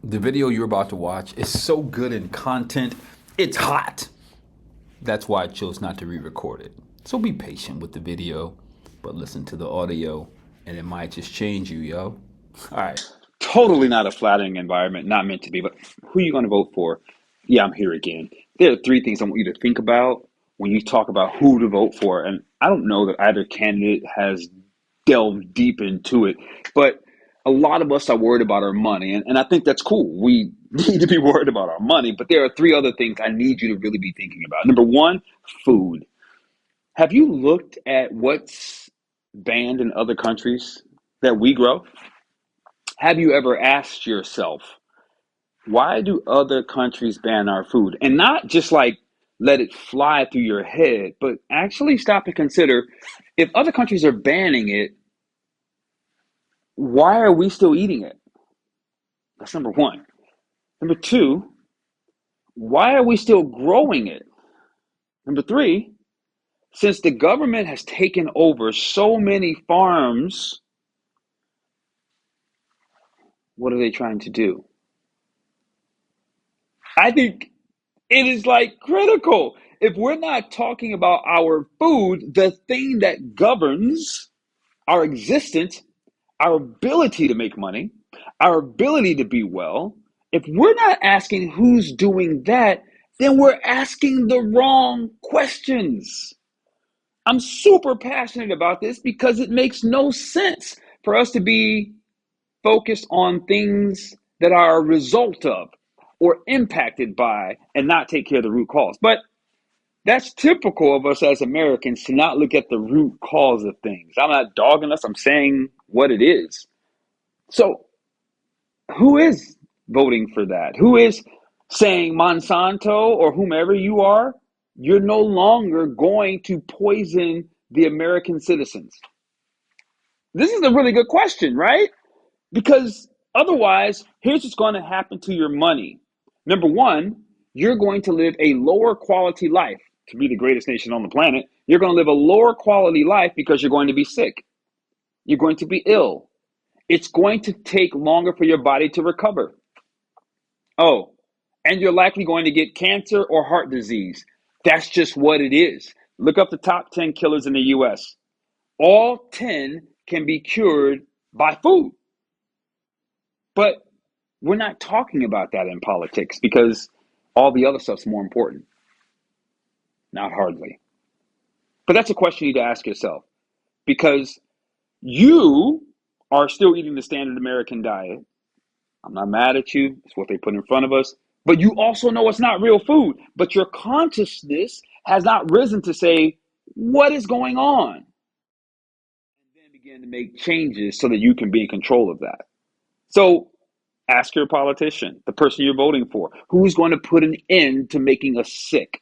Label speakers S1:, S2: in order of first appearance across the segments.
S1: The video you're about to watch is so good in content, it's hot. That's why I chose not to re-record it. So be patient with the video, but listen to the audio, and it might just change you, yo. All right.
S2: Totally not a flattering environment, not meant to be. But who are you going to vote for? Yeah, I'm here again. There are three things I want you to think about when you talk about who to vote for. And I don't know that either candidate has delved deep into it, but a lot of us are worried about our money. And I think that's cool. We need to be worried about our money. But there are three other things I need you to really be thinking about. Number one, food. Have you looked at what's banned in other countries that we grow? Have you ever asked yourself, why do other countries ban our food? And not just like let it fly through your head, but actually stop and consider, if other countries are banning it, why are we still eating it? That's number one. Number two, why are we still growing it? Number three, since the government has taken over so many farms, what are they trying to do? I think it is like critical. If we're not talking about our food, the thing that governs our existence, our ability to make money, our ability to be well, if we're not asking who's doing that, then we're asking the wrong questions. I'm super passionate about this because it makes no sense for us to be focused on things that are a result of or impacted by and not take care of the root cause. But that's typical of us as Americans to not look at the root cause of things. I'm not dogging us, I'm saying what it is. So, who is voting for that? Who is saying Monsanto or whomever you are, you're no longer going to poison the American citizens? This is a really good question, right? Because otherwise, here's what's going to happen to your money. Number one, you're going to live a lower quality life. To be the greatest nation on the planet, you're going to live a lower quality life because you're going to be sick. You're going to be ill. It's going to take longer for your body to recover. Oh, and you're likely going to get cancer or heart disease. That's just what it is. Look up the top 10 killers in the US. All 10 can be cured by food. But we're not talking about that in politics because all the other stuff's more important. Not hardly. But that's a question you need to ask yourself because you are still eating the standard American diet. I'm not mad at you. It's what they put in front of us. But you also know it's not real food. But your consciousness has not risen to say, what is going on? And then begin to make changes so that you can be in control of that. So ask your politician, the person you're voting for, who's going to put an end to making us sick?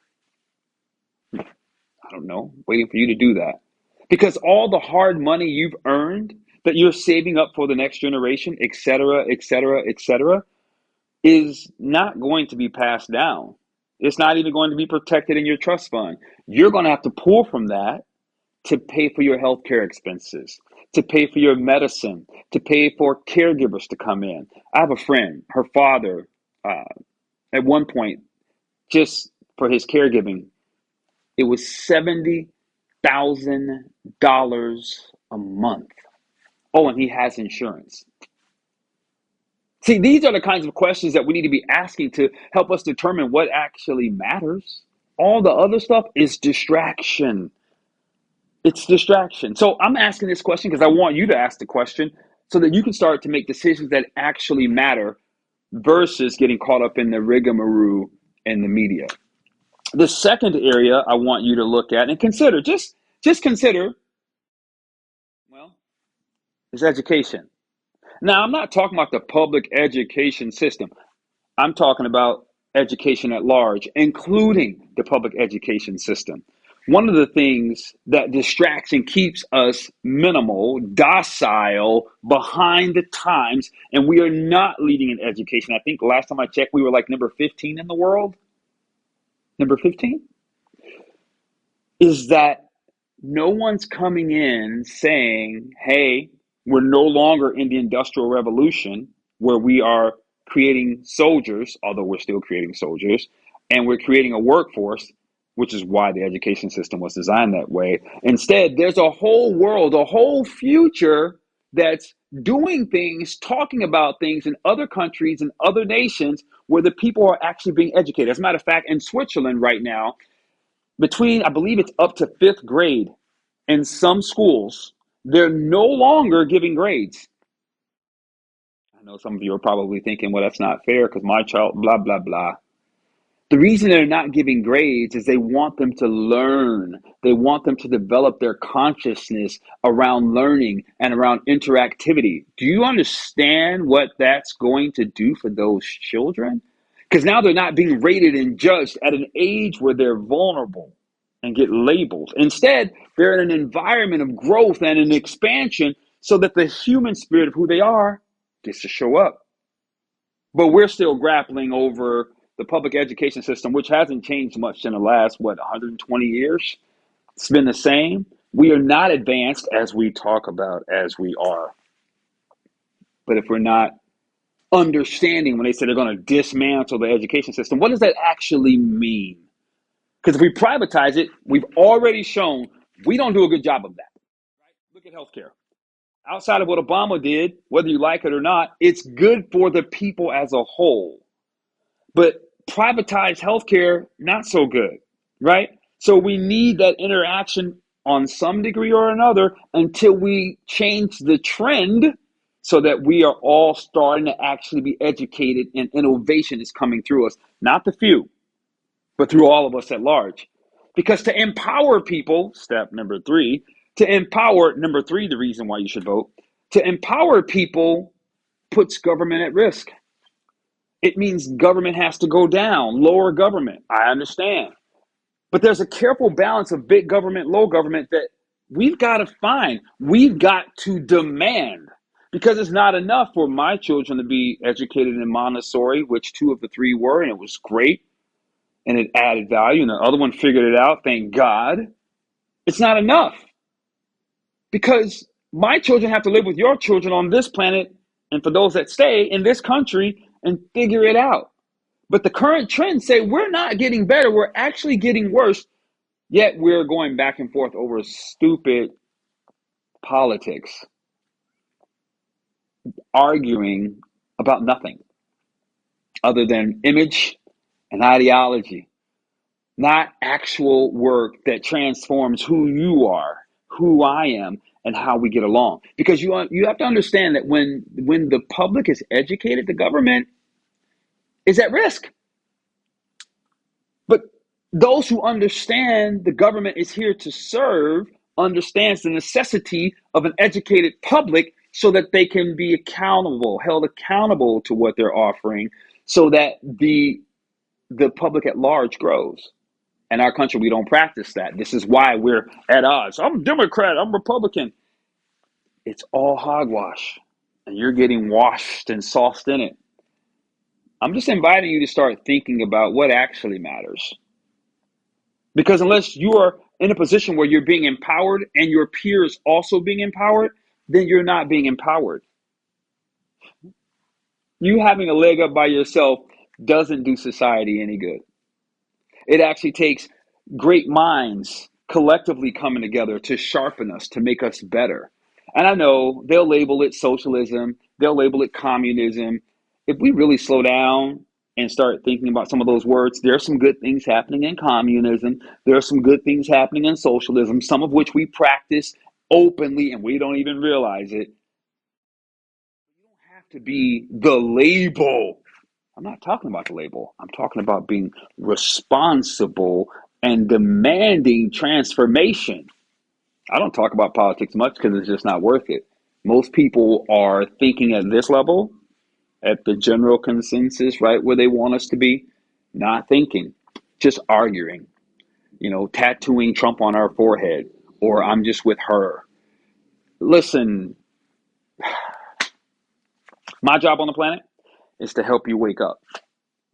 S2: I don't know, waiting for you to do that. Because all the hard money you've earned that you're saving up for the next generation, et cetera, et cetera, et cetera, is not going to be passed down. It's not even going to be protected in your trust fund. You're going to have to pull from that to pay for your healthcare expenses, to pay for your medicine, to pay for caregivers to come in. I have a friend, her father, uh, at one point, just for his caregiving, it was $70,000 a month. Oh, and he has insurance. See, these are the kinds of questions that we need to be asking to help us determine what actually matters. All the other stuff is distraction. It's distraction. So I'm asking this question because I want you to ask the question so that you can start to make decisions that actually matter versus getting caught up in the rigmarole in the media. The second area I want you to look at and consider, just consider, well, is education. Now, I'm not talking about the public education system. I'm talking about education at large, including the public education system. One of the things that distracts and keeps us minimal, docile, behind the times, and we are not leading in education. I think last time I checked, we were like number 15 in the world. Number 15? Is that no one's coming in saying, hey, we're no longer in the Industrial Revolution where we are creating soldiers, although we're still creating soldiers, and we're creating a workforce, which is why the education system was designed that way. Instead, there's a whole world, a whole future that's doing things, talking about things in other countries and other nations where the people are actually being educated. As a matter of fact, in Switzerland right now, between, I believe it's up to fifth grade in some schools, they're no longer giving grades. I know some of you are probably thinking, well, that's not fair because my child, blah, blah, blah. The reason they're not giving grades is they want them to learn. They want them to develop their consciousness around learning and around interactivity. Do you understand what that's going to do for those children? Because now they're not being rated and judged at an age where they're vulnerable and get labeled. Instead, they're in an environment of growth and an expansion so that the human spirit of who they are gets to show up. But we're still grappling over the public education system, which hasn't changed much in the last, 120 years? It's been the same. We are not advanced as we talk about as we are. But if we're not understanding when they say they're going to dismantle the education system, what does that actually mean? Because if we privatize it, we've already shown we don't do a good job of that. Look at healthcare. Outside of what Obama did, whether you like it or not, it's good for the people as a whole. But privatized healthcare, not so good, right? So we need that interaction on some degree or another until we change the trend so that we are all starting to actually be educated and innovation is coming through us, not the few, but through all of us at large. Because to empower people, step number three, the reason why you should vote, to empower people puts government at risk. It means government has to go down, lower government. I understand. But there's a careful balance of big government, low government that we've got to find. We've got to demand because it's not enough for my children to be educated in Montessori, which two of the three were, and it was great and it added value. And the other one figured it out, thank God. It's not enough because my children have to live with your children on this planet and for those that stay in this country and figure it out. But the current trends say we're not getting better. We're actually getting worse. Yet we're going back and forth over stupid politics, arguing about nothing other than image and ideology, not actual work that transforms who you are, who I am, and how we get along. Because you have to understand that when the public is educated, the government is at risk. But those who understand the government is here to serve understands the necessity of an educated public so that they can be held accountable to what they're offering so that the public at large grows. In our country, we don't practice that. This is why we're at odds. I'm Democrat, I'm Republican. It's all hogwash, and you're getting washed and sauced in it. I'm just inviting you to start thinking about what actually matters. Because unless you are in a position where you're being empowered and your peers also being empowered, then you're not being empowered. You having a leg up by yourself doesn't do society any good. It actually takes great minds collectively coming together to sharpen us, to make us better. And I know they'll label it socialism, they'll label it communism. If we really slow down and start thinking about some of those words, there are some good things happening in communism. There are some good things happening in socialism, some of which we practice openly and we don't even realize it. You don't have to be the label. I'm not talking about the label. I'm talking about being responsible and demanding transformation. I don't talk about politics much because it's just not worth it. Most people are thinking at this level, at the general consensus, right where they want us to be, not thinking, just arguing, tattooing Trump on our forehead, or I'm just with her. Listen, my job on the planet is to help you wake up.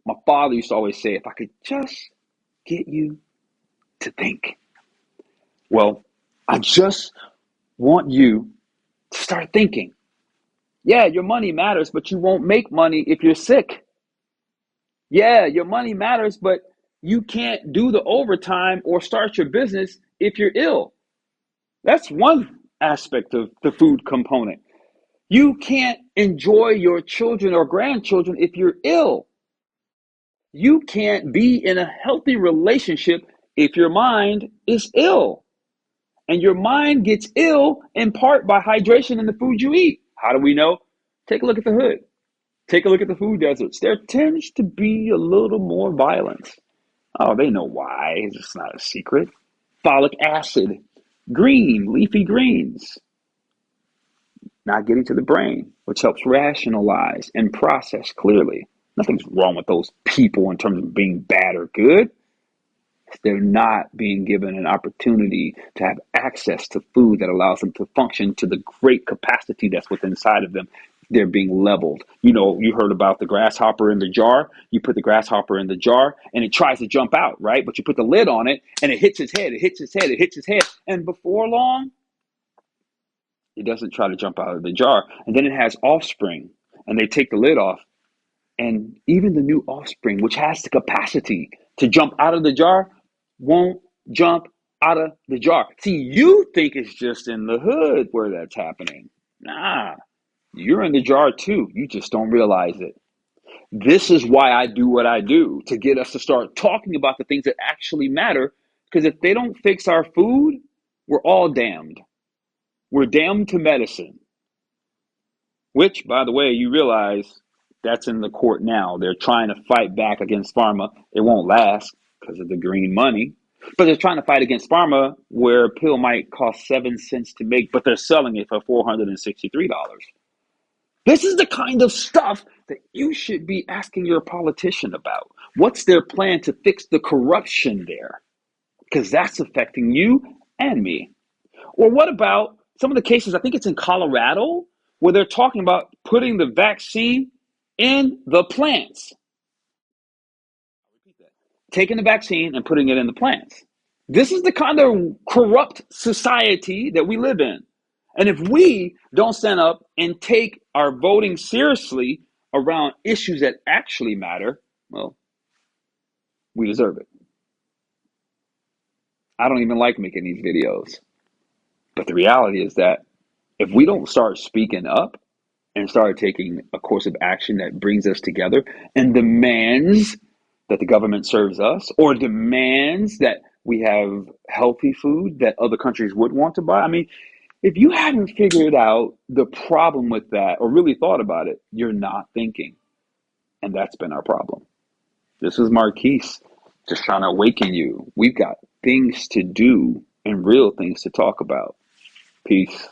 S2: My father used to always say, if I could just get you to think. Well, I just want you to start thinking. Yeah, your money matters, but you won't make money if you're sick. Yeah, your money matters, but you can't do the overtime or start your business if you're ill. That's one aspect of the food component. You can't enjoy your children or grandchildren if you're ill. You can't be in a healthy relationship if your mind is ill. And your mind gets ill in part by hydration in the food you eat. How do we know? Take a look at the hood. Take a look at the food deserts. There tends to be a little more violence. Oh, they know why. It's not a secret. Folic acid, green, leafy greens, not getting to the brain, which helps rationalize and process clearly. Nothing's wrong with those people in terms of being bad or good. They're not being given an opportunity to have access to food that allows them to function to the great capacity that's within inside of them. They're being leveled. You know, you heard about the grasshopper in the jar. You put the grasshopper in the jar and it tries to jump out, right? But you put the lid on it and it hits its head, it hits its head, it hits its head. And before long, it doesn't try to jump out of the jar. And then it has offspring and they take the lid off. And even the new offspring, which has the capacity to jump out of the jar, won't jump out of the jar. See, you think it's just in the hood where that's happening. Nah, you're in the jar too. You just don't realize it. This is why I do what I do, to get us to start talking about the things that actually matter. Because if they don't fix our food, we're all damned. We're damned to medicine. Which, by the way, you realize that's in the court now. They're trying to fight back against pharma. It won't last because of the green money. But they're trying to fight against pharma where a pill might cost 7 cents to make, but they're selling it for $463. This is the kind of stuff that you should be asking your politician about. What's their plan to fix the corruption there? Because that's affecting you and me. Or what about some of the cases, I think it's in Colorado, where they're talking about putting the vaccine in the plants. Taking the vaccine and putting it in the plants. This is the kind of corrupt society that we live in. And if we don't stand up and take our voting seriously around issues that actually matter, well, we deserve it. I don't even like making these videos. But the reality is that if we don't start speaking up and start taking a course of action that brings us together and demands that the government serves us or demands that we have healthy food that other countries would want to buy. I mean, if you haven't figured out the problem with that or really thought about it, you're not thinking. And that's been our problem. This is Marquise, just trying to awaken you. We've got things to do and real things to talk about. Peace.